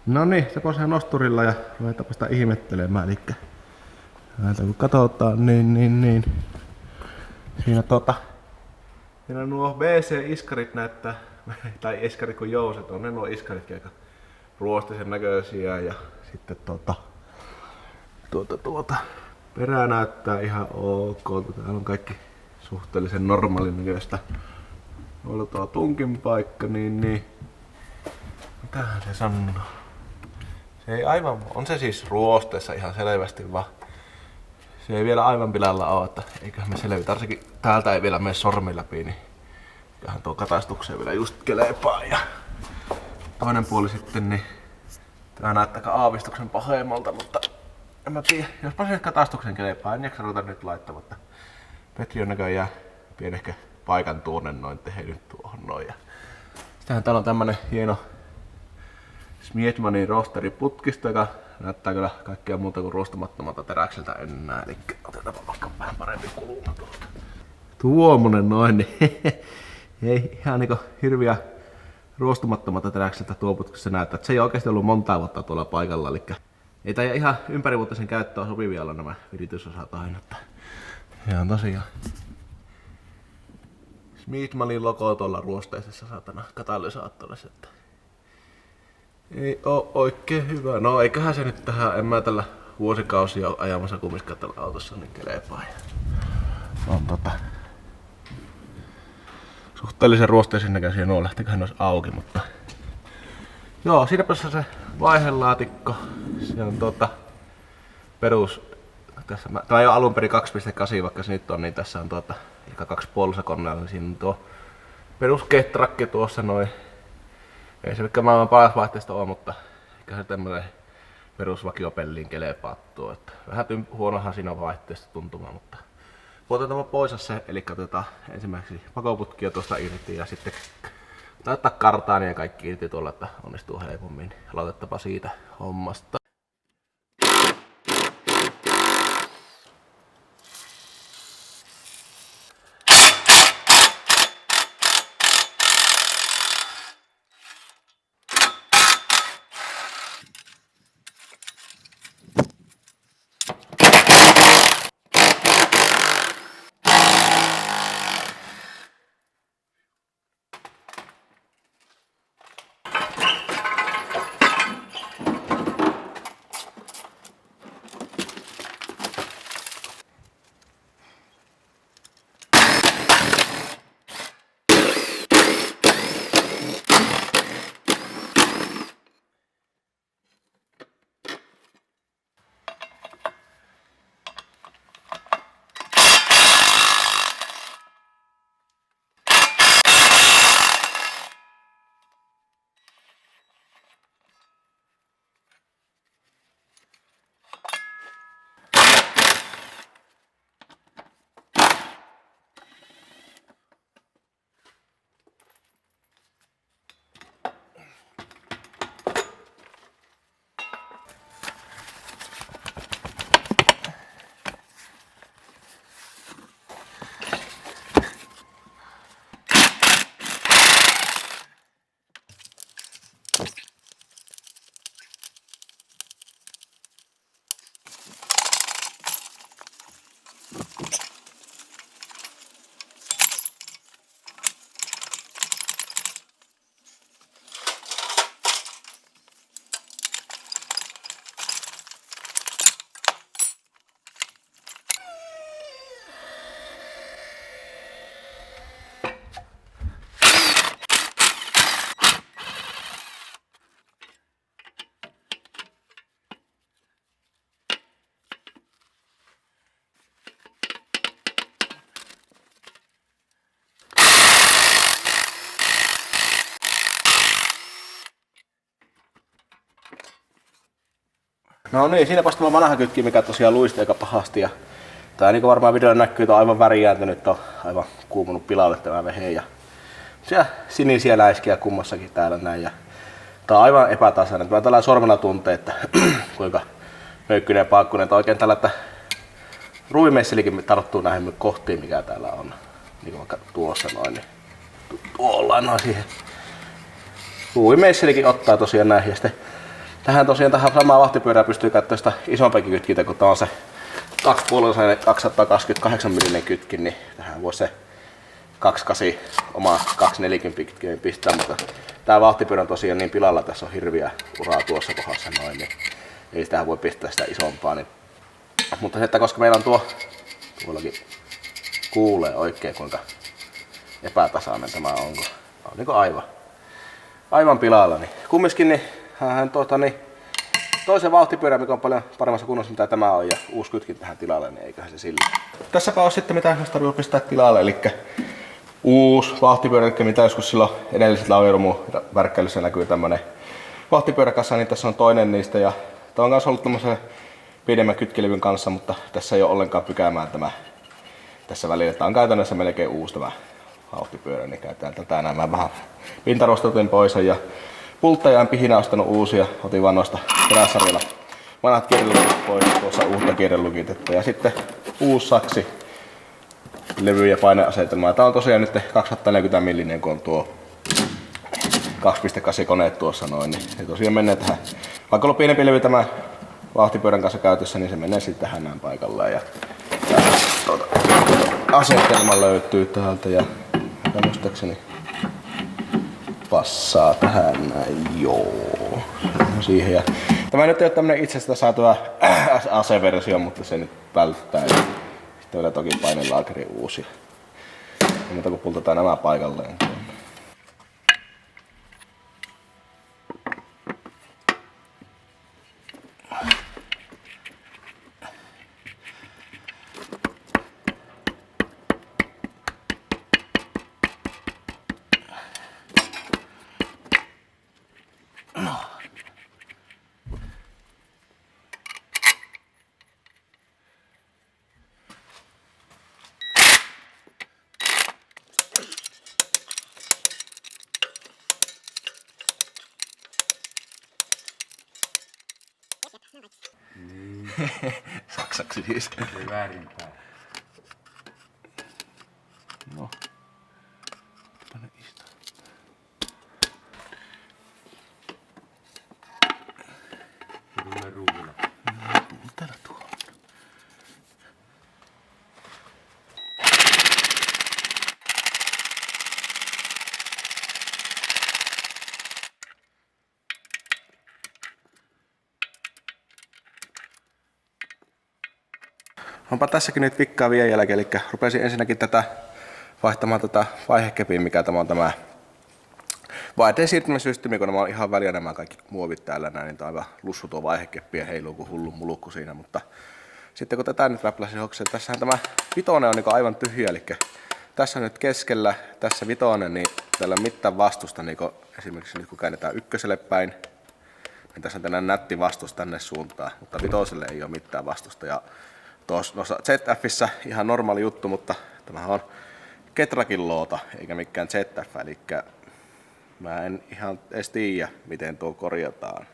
No niin, se on nosturilla ja ruvetaanpa sitä ihmettelemään. Elikkä näitä kun katsotaan, niin. Siinä nuo BC-iskarit näyttää, tai iskarit kun jouset on, ne nuo iskarit aika ruostisen näköisiä ja sitten perä näyttää ihan ok. Täällä on kaikki suhteellisen normaalin näköistä. Tuolla tuo tunkin paikka, niin. Mitähän se sanoo? Se ei aivan, on se siis ruosteessa ihan selvästi, vaan se ei vielä aivan pilalla ole, että eiköhän me selvitä. Varsinkin täältä ei vielä mene sormi läpi, niin eiköhän tuo katastukseen vielä just kelepaa. Ja toinen puoli sitten, niin tää näyttää aavistuksen pahemmalta, mutta en mä tiedä, jospa se katastuksen kelepaa, en jaksa ruveta nyt laittaa, mutta Petri on näköjään pienehkä paikan tuonne noin tehnyt tuohon noin. Ja sitähän täällä on tämmönen hieno Smietmanin rosteriputkisto, joka näyttää kyllä kaikkea muuta kuin ruostumattomalta teräkseltä enää. Eli otetaanpa vaikka vähän parempi kuluma tuolta. Tuommoinen noin, niin ei ihan niinku hirviä ruostumattomalta teräkseltä tuo putkissa näyttää. Se ei oikeasti ollut monta vuotta tuolla paikalla. Eli ei tää ihan ympärivuotisen käyttöön sopivia olla nämä viritysosat aina. Ihan tosiaan. Smietmanin logo tuolla ruosteisessa saatana katalysaattorissa. Ei oo oikein hyvä. No eiköhän se nyt tähän, en mä tällä vuosikausia ajamassa kummiskaan tällä autossa, niin kelepaa. On suhteellisen ruosteisen näköisiä nuo, lähtiköhän ne olisi auki, mutta joo, siinäpä se vaihelaatikko. Se on perus, tässä, tämä ei ole alun perin 2.8, vaikka se nyt on, niin tässä on ehkä 2,5 koneella, niin siinä on tuo perus ketrakki tuossa noin. Ei se mikään maailman paras vaihteesta ole, mutta ehkä se tämmönen perusvakiopelliin kelepaa tuo. Vähän huonohan siinä on vaihteesta tuntuma, mutta otetaan pois se, eli otetaan ensimmäiseksi pakoputkia tuosta irti ja sitten laittaa kartaan ja kaikki irti tuolla, että onnistuu helpommin. Aloitettapa siitä hommasta. No niin, siinäpäs tämä vanha kykki, mikä tosiaan luisti aika pahasti. Ja tää niin kuin varmaan videolla näkyy, on aivan väriääntynyt, on aivan kuumunut pilalle tämä vehe. Ja siellä sinisiä läiskiä kummassakin täällä näin. Ja tää on aivan epätasainen. Mä tällä sormella tuntee, että kuinka möykkyinen ja paakkuinen. Tää oikein tällä, että ruuvimeisselikin tarttuu näihin kohtiin, mikä täällä on. Niin kuin vaikka tuossa noin. Niin tuolla noin siihen. Ruuvimeisselikin ottaa tosiaan näihin. Ja sitten Tähän samaa vahtipyörää pystyy käyttämään sitä isompiakin kytkintä, kun tää on se 2,5 228 mm kytkin, niin tähän voi se 28 oma 240 kytkin pistää, mutta tää vahtipyörä on tosiaan niin pilalla, tässä on hirviä uraa tuossa kohdassa noin, niin ei sitä voi pistää sitä isompaa. Niin. Mutta se, että koska meillä on tuollakin kuulee oikein kuinka epätasainen tämä on, kun on niin aivan pilalla. Niin. Kumminkin niin, toisen vauhtipyörä, mikä on paljon paremmassa kunnossa mitä tämä on, ja uusi kytkin tähän tilalle, niin eiköhän se sillä. Tässäpä on sitten mitä tarvitsee pistää tilalle, eli uusi vauhtipyörä, mitä joskus silloin edellisellä Laujormu-värkkäilyssä näkyy tämmönen vauhtipyöräkassa, niin tässä on toinen niistä, ja tämä on kanssa ollut tämmöisen pidemmän kytkilevyn kanssa, mutta tässä ei ole ollenkaan pykäämään tämä tässä välillä. Tämä on käytännössä melkein uusi tämä vauhtipyörä, niin käytetään tätä näin vähän pintarostotin pois, ja pulttajaan pihinä ostanut uusia, otin vaan noista peräsarjalla vanhat kierrelukit pois, tuossa uutta kierrelukitettä, ja sitten uusi saksi levy- ja paineasetelma. Tää on tosiaan nyt 240 millinen, kun on tuo 2.8 koneet tuossa noin, niin se tosiaan menee tähän. Vaikka on pienempi levy tämä vauhtipyörän kanssa käytössä, niin se menee sitten tähän näin paikalleen. Ja asetelma löytyy täältä ja muistaakseni passaa tähän näin, joo. Siihen. Ja tämä nyt ei ole tämmönen itsestä saatuva AC-versio, mutta se nyt välttää. Sitten vielä toki painelaakeri uusia. Ja muuta kun pultataan nämä paikalleen. Niin. Saksaksi siis. Ei väärinpäin. No. Tänne istuu. Tulee ruuilla. Täällä tuolla. Onpa tässäkin nyt vikkaa vielä jälkeen, eli rupesin ensinnäkin vaihtamaan tätä vaihekepiä, mikä tämä on tämä vaihteen siirtymissysteemi, kun nämä on ihan väliä nämä kaikki muovit täällä näin, niin tämä on aivan lussu tuo vaihekeppi ja heiluu kuin hullu mulukku siinä, mutta sitten kun tätä nyt räpläsin hokseen, tässähän tämä vitonen on niin aivan tyhjä, eli tässä on nyt keskellä, tässä vitonen, niin täällä on mitään vastusta, niin esimerkiksi nyt kun käännetään ykköselle päin, niin tässä on tänään nätti vastus tänne suuntaan, mutta vitoselle ei ole mitään vastusta. Ja tuossa ZFissä ihan normaali juttu, mutta tämähän on Ketrakin loota, eikä mikään ZF, eli mä en ihan edes tiedä, miten tuo korjataan.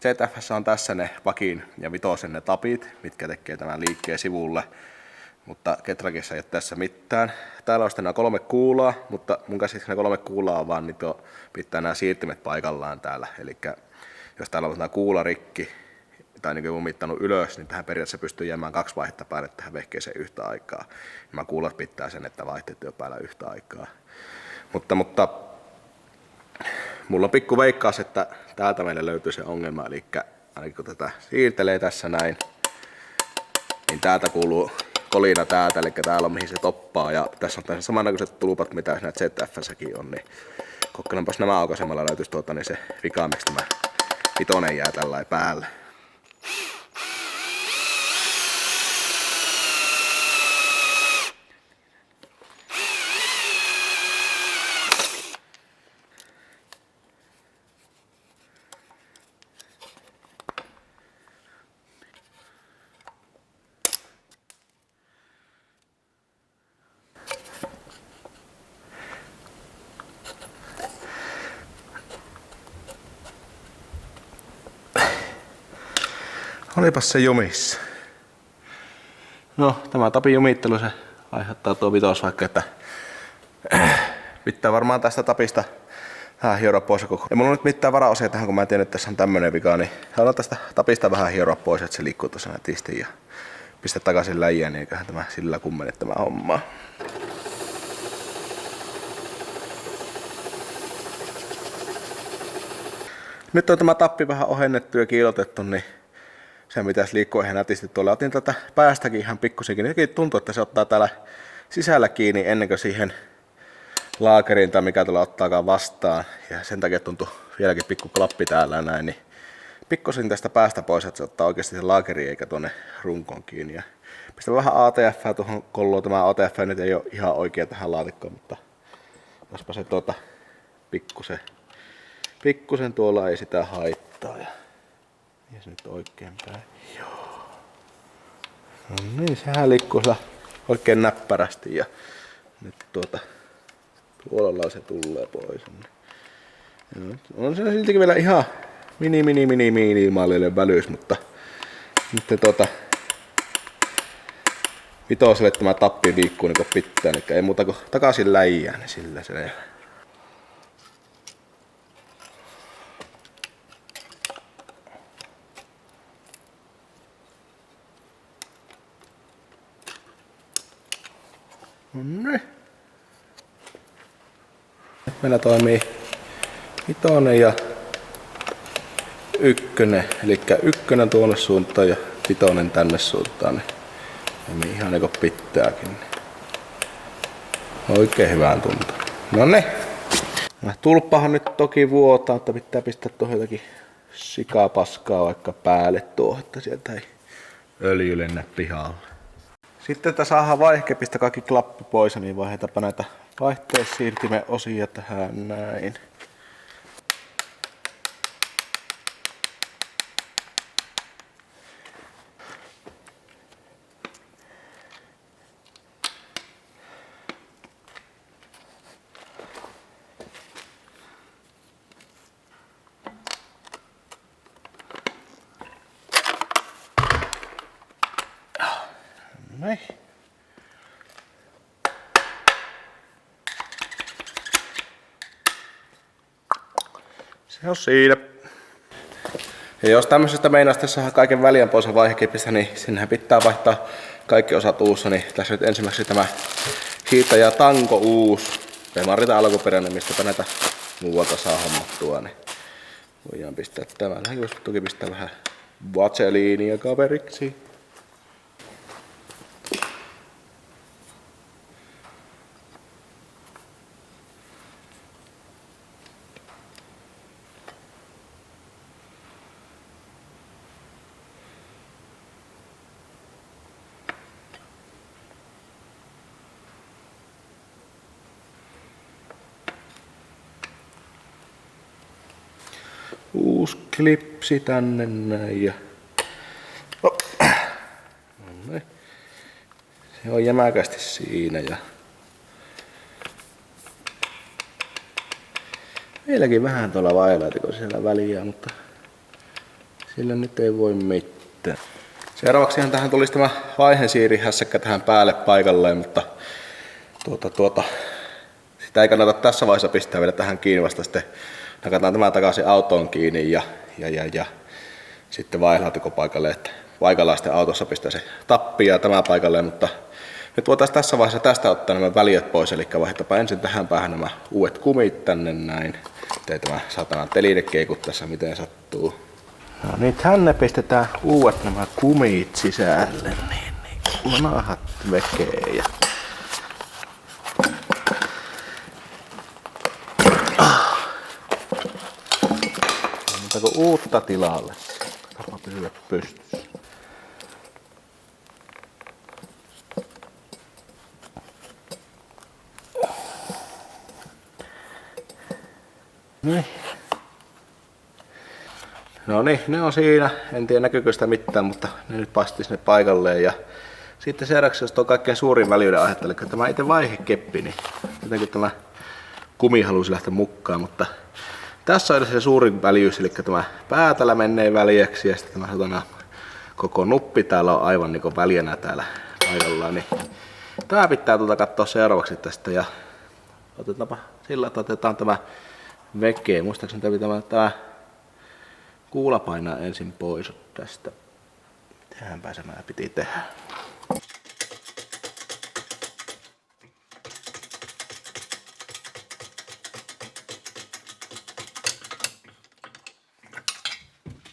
ZF:ssä on tässä ne pakin ja vitosen ne tapit, mitkä tekee tämän liikkeen sivulle, mutta Ketrakissa ei ole tässä mitään. Täällä on sitten nämä 3 kuulaa, mutta mun käsittääkseni ne 3 kuulaa on vaan niin pitää nämä siirtimet paikallaan täällä. Eli jos täällä on tämä kuula rikki tai niin kuin mittanut ylös, niin tähän periaatteessa pystyy jäämään 2 vaihetta päälle tähän vehkeeseen yhtä aikaa. Nämä kuulat pitää sen, että vaihteet on päällä yhtä aikaa. Mutta mulla on pikku veikkaus, että täältä meille löytyy se ongelma, eli ainakin kun tätä siirtelee tässä näin, niin täältä kuuluu kolina täältä, eli täällä on mihin se toppaa, ja tässä on tässä samannäköiset tulpat, mitä näitä ZF-säkin on, niin kokkailenpas nämä aukaisemalla löytyisi niin se vika, miksi tämä vitonen jää tällä päälle. Olipas se jumissa. No, tämä tapin jumittelu se aiheuttaa tuo vitos vaikka, että pitää varmaan tästä tapista vähän hieroa pois koko. Ei mulla nyt mitään varaosia tähän, kun mä en tiedä, että tässä on tämmönen vika, niin haluan tästä tapista vähän hieroa pois, että se liikkuu tuossa nätisti ja pistä takaisin läjään, niin eiköhän tämä sillä kummene tämä homma. Nyt on tämä tappi vähän ohennettu ja kiilotettu, niin se pitäisi liikkua ihan nätisti tuolla. Otin tätä päästäkin ihan pikkusenkin. Jotenkin tuntuu, että se ottaa täällä sisällä kiinni ennen kuin siihen laakeriin tai mikä tuolla ottaakaan vastaan. Ja sen takia tuntuu vieläkin pikku klappi täällä näin. Niin pikkusen tästä päästä pois, että se ottaa oikeasti sen laakeriin eikä tuonne runkoon kiinni. Ja pistän vähän ATF tuohon kolloon. Tämä ATF nyt ei ole ihan oikea tähän laatikkoon, mutta jospa se pikkusen tuolla ei sitä haittaa. Ja se nyt oikein päin. Joo. No niin, sehän liikkuu oikein näppärästi ja nyt tuolla se tulee pois. On se siltikin vielä ihan minimaalinen välyys, mutta nyt vitoselle tämä tappi liikkuu niin kuin pitää, eli ei muuta kuin takaisin läjään, niin sillä se. Noniin. Meillä toimii 5 ja 1, eli 1 tuonne suuntaan ja 5 tänne suuntaan. Niin toimii ihan niinku pitääkin. Oikein hyvään tuntuu. Noniin. Tulppahan nyt toki vuotaa, että pitää pistää tuohon jotakin sikapaskaa vaikka päälle tuohon, että sieltä ei öljy lennä pihalle. Sitten että saadaan vaihekepistä kaikki klappi pois, niin vaihdetaanpa näitä vaihteessiirtimen osia tähän näin. Näin. Se on siinä. Ja jos tämmöisestä meinaa saada kaiken väliän pois vaihekepistä, niin sinnehän pitää vaihtaa kaikki osat uussa. Niin tässä nyt ensimmäiseksi tämä hiitaja Tanko uusi. Pemarita alkuperäinen, mistäpä näitä muualta saa hommattua. Niin voidaan pistää tämän. Tähän toki pistää vähän vaseliinia kaveriksi. Uusi klipsi tänne näin ja se on jämäkästi siinä ja vieläkin vähän tuolla vailaatiko siellä väliä, mutta sillä nyt ei voi mitään. Seuraavaksihan tähän tulisi tämä vaihensiirihässäkkä tähän päälle paikalleen, mutta sitä ei kannata tässä vaiheessa pistää vielä tähän kiinni, vasta sitten nakataan tämä takaisin autoon kiinni ja sitten vaihdelaatikko paikalle, että paikallaan sitten autossa pistää se tappi ja tämä paikalle, mutta nyt voitaisiin tässä vaiheessa tästä ottaa nämä väliöt pois, eli vaihdetaanpa ensin tähän päähän nämä uudet kumit tänne näin, ettei tämä satana teline keiku tässä miten sattuu. No niin, tänne pistetään uudet nämä kumit sisälle, niin nahat vekee ja mutta uutta tilalle. Tapa pysyä pystyssä. No niin, ne on siinä. En tiedä näkyykö sitä mitään, mutta ne nyt pasti sinne paikalleen. Ja sitten seuraavaksi, jos tuo kaikkein suurin väliyden aihetta, eli tämä itse vaihekeppi, niin jotenkin tämä kumi halusi lähteä mukaan, mutta tässä on se suurin väljyys, eli tämä päätälä menee väljäksi ja sitten tämä koko nuppi täällä on aivan niin väljänä täällä paikallaan. Niin tämä pitää katsoa seuraavaksi tästä ja otetaanpa sillä, että otetaan tämä vekeä. Muistaakseni tämä kuula painaa ensin pois tästä. Mitähänpä se piti tehdä.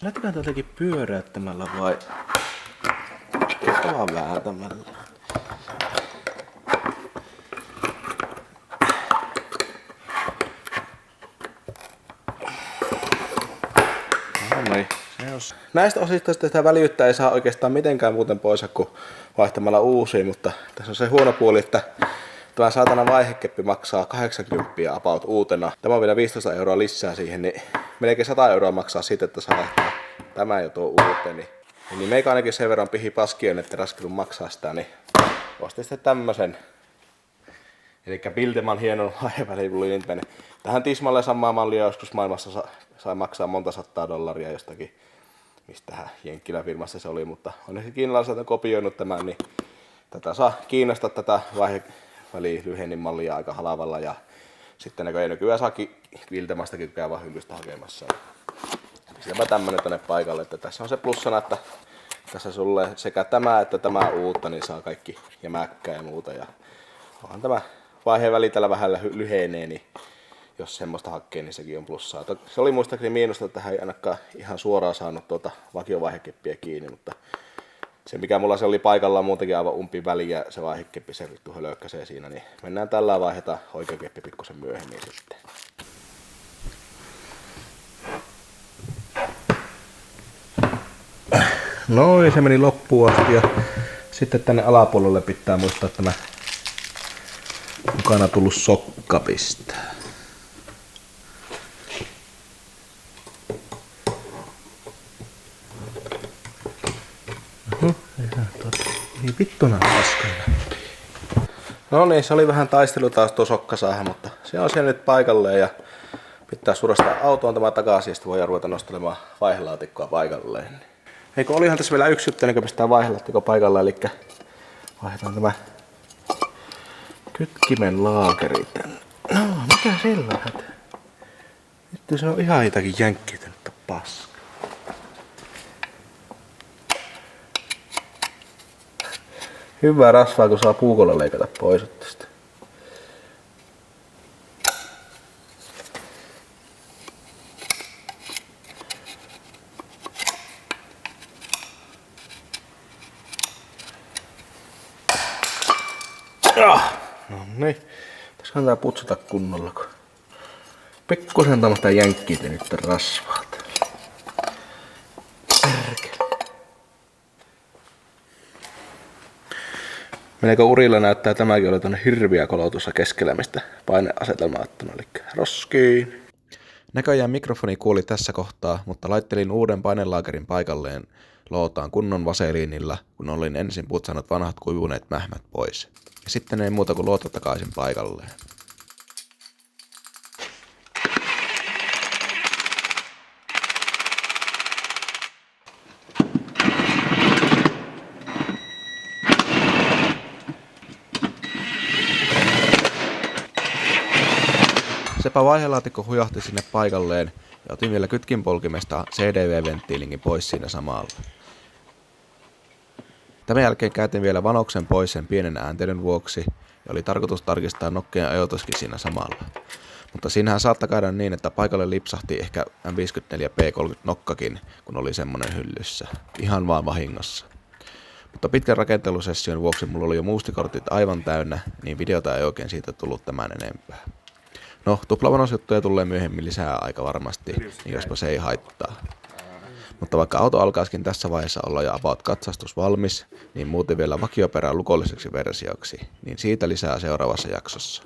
Lähdetään jotenkin pyöräyttämällä vai vaan vääntämällä? Näistä osista sitä väljyyttä ei saa oikeastaan mitenkään muuten pois kuin vaihtamalla uusia, mutta tässä on se huono puoli, että tämä saatana vaihekeppi maksaa 80 about uutena. Tämä on vielä 15 € lisää siihen, niin melkein 100 € maksaa siitä, että saa vaihtaa tämä jo tuo uuteen. Niin meikä ainakin sen verran pihi paskien, että raskinut maksaa sitä, niin ostin sitten tämmösen. Elikkä Bildeman hienon vaihevälivulin. Tähän tismalle samaa mallia joskus maailmassa sai maksaa monta $100 jostakin. Mistähän Jenkkilä-firmassa se oli, mutta onneksi kiinalaiset on kopioinut tämän, niin tätä saa Kiinasta tätä vaihevälilyhennin mallia aika halavalla ja sitten ei nykyään saa Bildemastakin käy vaan hyllystä hakemassa. Sitäpä tämmönen tänne paikalle, että tässä on se plussana, että tässä sulle sekä tämä että tämä uutta, niin saa kaikki jämäkkää ja muuta ja onhan tämä vaiheväli tällä vähän lyhenee, niin jos semmoista hakee, niin sekin on plussaa. Se oli muistaakseni miinusta, että hän ei ainakaan ihan suoraan saanut tuota vakiovaihekeppiä kiinni, mutta se mikä mulla se oli paikallaan muutenkin aivan umpi väli ja se vaihekeppi se vittu hölökkäsee siinä, niin mennään tällä vaihdetaan oikea keppi pikkusen myöhemmin sitten. Noin, se meni loppuun asti ja sitten tänne alapuolelle pitää muistaa tämä mukana tullut sokka pistää. Niin vittuna paskana. No niin, se oli vähän taistelu taas tuo sokkasaaha, mutta se on siellä nyt paikalleen ja pitää surastaa autoon tämä takaisin ja sitten voidaan ruveta nostelemaan vaihelaatikkoa paikalleen. Eikö olihan tässä vielä yksi juttu, ennen kuin pistää vaihelaatikko paikalleen, eli vaihdetaan tämä kytkimen laakeri tänne. No, mikä sillä hätä? Nyt se on ihan jotakin jänkkiytynyttä paskaa. Hyvää rasvaa, kun saa puukolla leikata pois tästä. No niin, tässä kannattaa putsata kunnolla, kun pikkusen tämmöstä jänkkiytynyttä rasvaa. Melko urilla näyttää tämäkin oli tuonne hirviä kolotussa keskellä, mistä paineasetelma ottuna, eli roskiin. Näköjään mikrofoni kuoli tässä kohtaa, mutta laittelin uuden painelaakerin paikalleen lootaan kunnon vaseliinilla, kun olin ensin putsannut vanhat kuivuneet mähmät pois. Ja sitten ei muuta kuin luota takaisin paikalleen. Sepä vaihelaatikko hujahti sinne paikalleen ja otin vielä kytkinpolkimesta CDV-venttiilinkin pois siinä samalla. Tämän jälkeen käytin vielä vanoksen pois sen pienen ääntelyn vuoksi ja oli tarkoitus tarkistaa nokkeen ajoituskin siinä samalla. Mutta siinähän saattaa käydä niin, että paikalle lipsahti ehkä M54P30 nokkakin, kun oli semmonen hyllyssä. Ihan vaan vahingossa. Mutta pitkän rakentelusession vuoksi mulla oli jo muistikortit aivan täynnä, niin videota ei oikein siitä tullut tämän enempää. No, tuplavanosjuttuja tulee myöhemmin lisää aika varmasti, niin jospa se ei haittaa. Mutta vaikka auto alkaisikin tässä vaiheessa olla jo about katsastus valmis, niin muuten vielä vakioperä lukolliseksi versioksi, niin siitä lisää seuraavassa jaksossa.